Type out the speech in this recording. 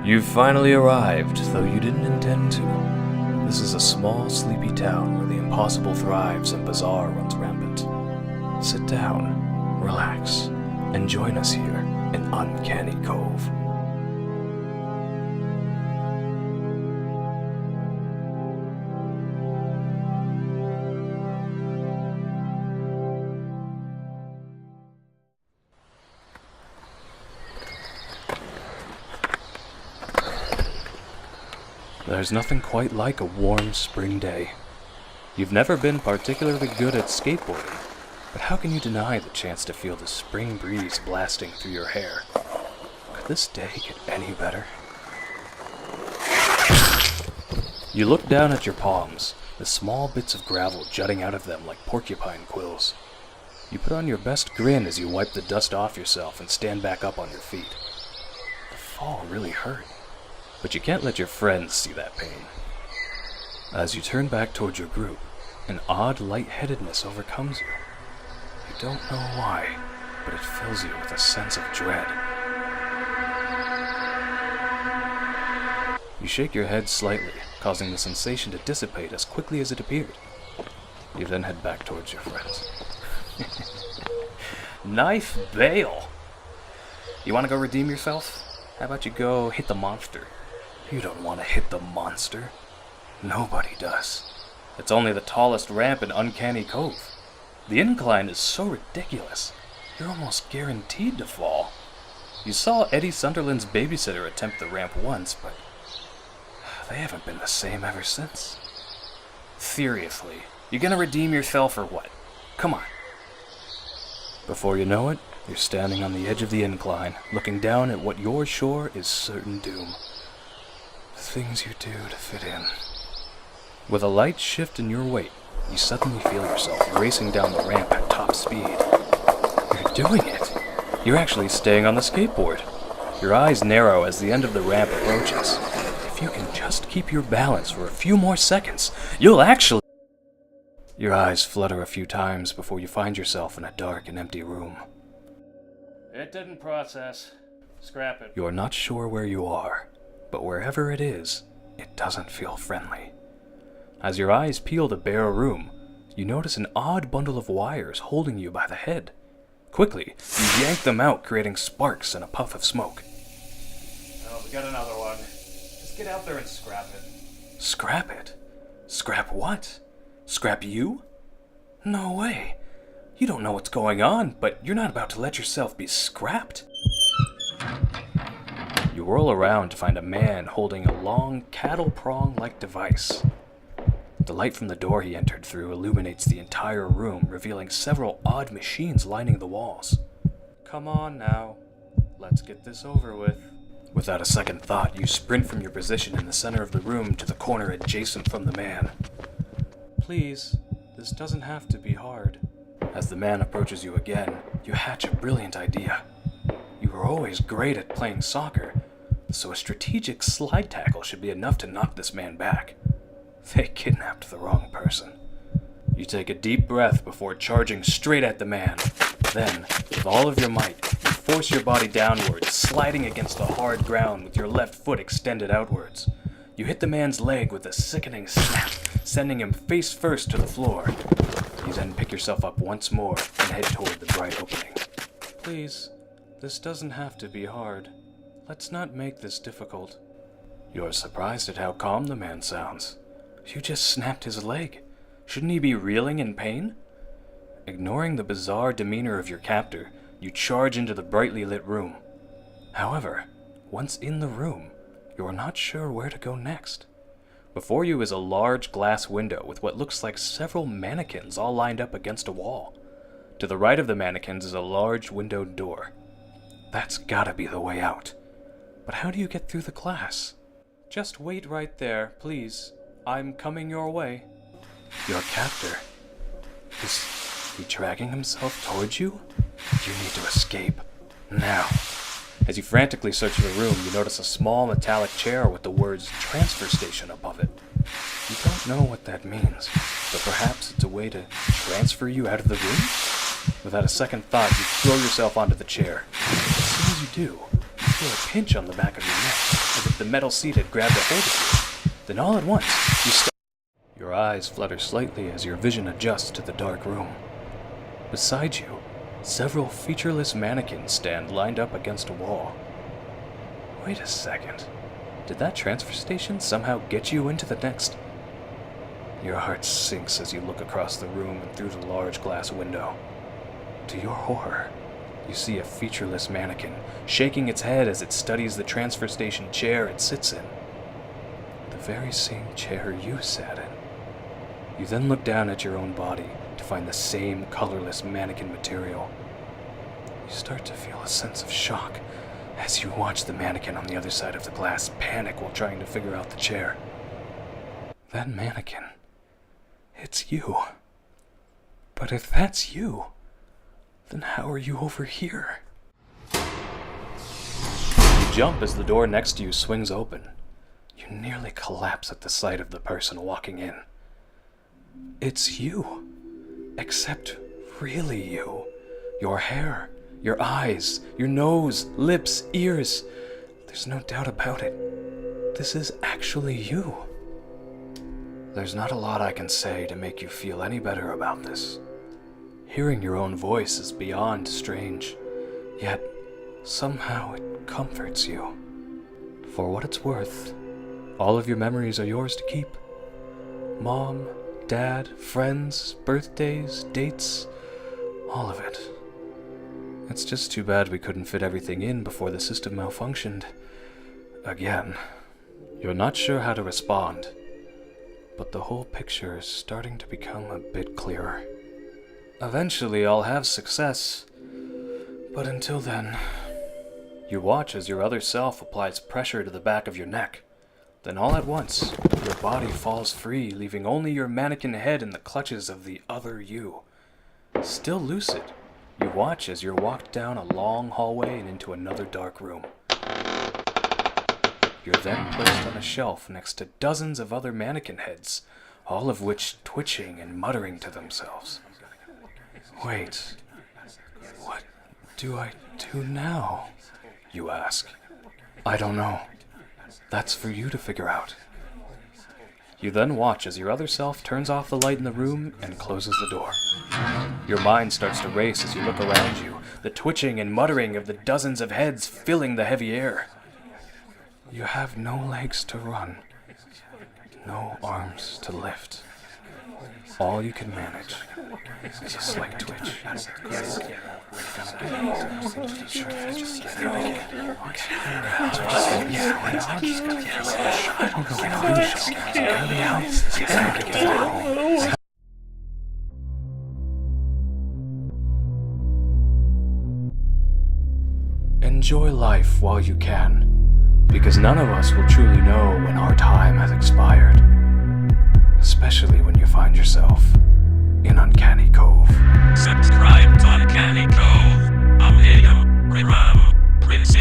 You've finally arrived, though you didn't intend to. This is a small, sleepy town where the impossible thrives and bizarre runs rampant. Sit down, relax, and join us here in Uncanny Cove. There's nothing quite like a warm spring day. You've never been particularly good at skateboarding, but how can you deny the chance to feel the spring breeze blasting through your hair? Could this day get any better? You look down at your palms, the small bits of gravel jutting out of them like porcupine quills. You put on your best grin as you wipe the dust off yourself and stand back up on your feet. The fall really hurt. But you can't let your friends see that pain. As you turn back towards your group, an odd lightheadedness overcomes you. You don't know why, but it fills you with a sense of dread. You shake your head slightly, causing the sensation to dissipate as quickly as it appeared. You then head back towards your friends. Knife bail! You want to go redeem yourself? How about you go hit the monster? You don't want to hit the monster. Nobody does. It's only the tallest ramp in Uncanny Cove. The incline is so ridiculous, you're almost guaranteed to fall. You saw Eddie Sunderland's babysitter attempt the ramp once, but they haven't been the same ever since. Seriously, you gonna redeem yourself or what? Come on. Before you know it, you're standing on the edge of the incline, looking down at what you're sure is certain doom. Things you do to fit in. With a light shift in your weight, you suddenly feel yourself racing down the ramp at top speed. You're doing it. You're actually staying on the skateboard. Your eyes narrow as the end of the ramp approaches. If you can just keep your balance for a few more seconds, you'll actually... Your eyes flutter a few times before you find yourself in a dark and empty room. It didn't process. Scrap it. You're not sure where you are, but wherever it is, it doesn't feel friendly. As your eyes peel the bare room, you notice an odd bundle of wires holding you by the head. Quickly, you yank them out, creating sparks and a puff of smoke. Oh, we got another one. Just get out there and scrap it. Scrap it? Scrap what? Scrap you? No way. You don't know what's going on, but you're not about to let yourself be scrapped. You whirl around to find a man holding a long cattle prong-like device. The light from the door he entered through illuminates the entire room, revealing several odd machines lining the walls. Come on now. Let's get this over with. Without a second thought, you sprint from your position in the center of the room to the corner adjacent from the man. Please, this doesn't have to be hard. As the man approaches you again, you hatch a brilliant idea. You were always great at playing soccer, so a strategic slide tackle should be enough to knock this man back. They kidnapped the wrong person. You take a deep breath before charging straight at the man. Then, with all of your might, you force your body downwards, sliding against the hard ground with your left foot extended outwards. You hit the man's leg with a sickening snap, sending him face first to the floor. You then pick yourself up once more and head toward the bright opening. Please, this doesn't have to be hard. Let's not make this difficult. You're surprised at how calm the man sounds. You just snapped his leg. Shouldn't he be reeling in pain? Ignoring the bizarre demeanor of your captor, you charge into the brightly lit room. However, once in the room, you are not sure where to go next. Before you is a large glass window with what looks like several mannequins all lined up against a wall. To the right of the mannequins is a large windowed door. That's gotta be the way out. But how do you get through the glass? Just wait right there, please. I'm coming your way. Your captor. Is he dragging himself towards you? You need to escape. Now. As you frantically search the room, you notice a small metallic chair with the words transfer station above it. You don't know what that means, but perhaps it's a way to transfer you out of the room? Without a second thought, you throw yourself onto the chair. As soon as you do, you feel a pinch on the back of your neck. as if the metal seat had grabbed a hold of you. Then all at once, your eyes flutter slightly as your vision adjusts to the dark room. Beside you, several featureless mannequins stand lined up against a wall. Wait a second. Did that transfer station somehow get you into the next? Your heart sinks as you look across the room and through the large glass window. To your horror, you see a featureless mannequin shaking its head as it studies the transfer station chair it sits in. The very same chair you sat in. You then look down at your own body to find the same colorless mannequin material. You start to feel a sense of shock as you watch the mannequin on the other side of the glass panic while trying to figure out the chair. That mannequin, it's you. But if that's you, then how are you over here? You jump as the door next to you swings open. You nearly collapse at the sight of the person walking in. It's you. Except really you. Your hair, your eyes, your nose, lips, ears. There's no doubt about it. This is actually you. There's not a lot I can say to make you feel any better about this. Hearing your own voice is beyond strange, yet somehow it comforts you. For what it's worth, all of your memories are yours to keep. Mom, Dad, friends, birthdays, dates, all of it. It's just too bad we couldn't fit everything in before the system malfunctioned. Again. You're not sure how to respond, but the whole picture is starting to become a bit clearer. Eventually I'll have success, but until then... You watch as your other self applies pressure to the back of your neck. Then all at once, your body falls free, leaving only your mannequin head in the clutches of the other you. Still lucid, you watch as you're walked down a long hallway and into another dark room. You're then placed on a shelf next to dozens of other mannequin heads, all of which twitching and muttering to themselves. Wait, what do I do now? You ask. I don't know. That's for you to figure out. You then watch as your other self turns off the light in the room and closes the door. Your mind starts to race as you look around you, the twitching and muttering of the dozens of heads filling the heavy air. You have no legs to run, no arms to lift. All you can manage is a slight twitch. Enjoy life while you can, because none of us will truly know when our time has expired. Especially when you find yourself in Uncanny Cove. Subscribe to Uncanny Cove. I'm here, Ram, Prince.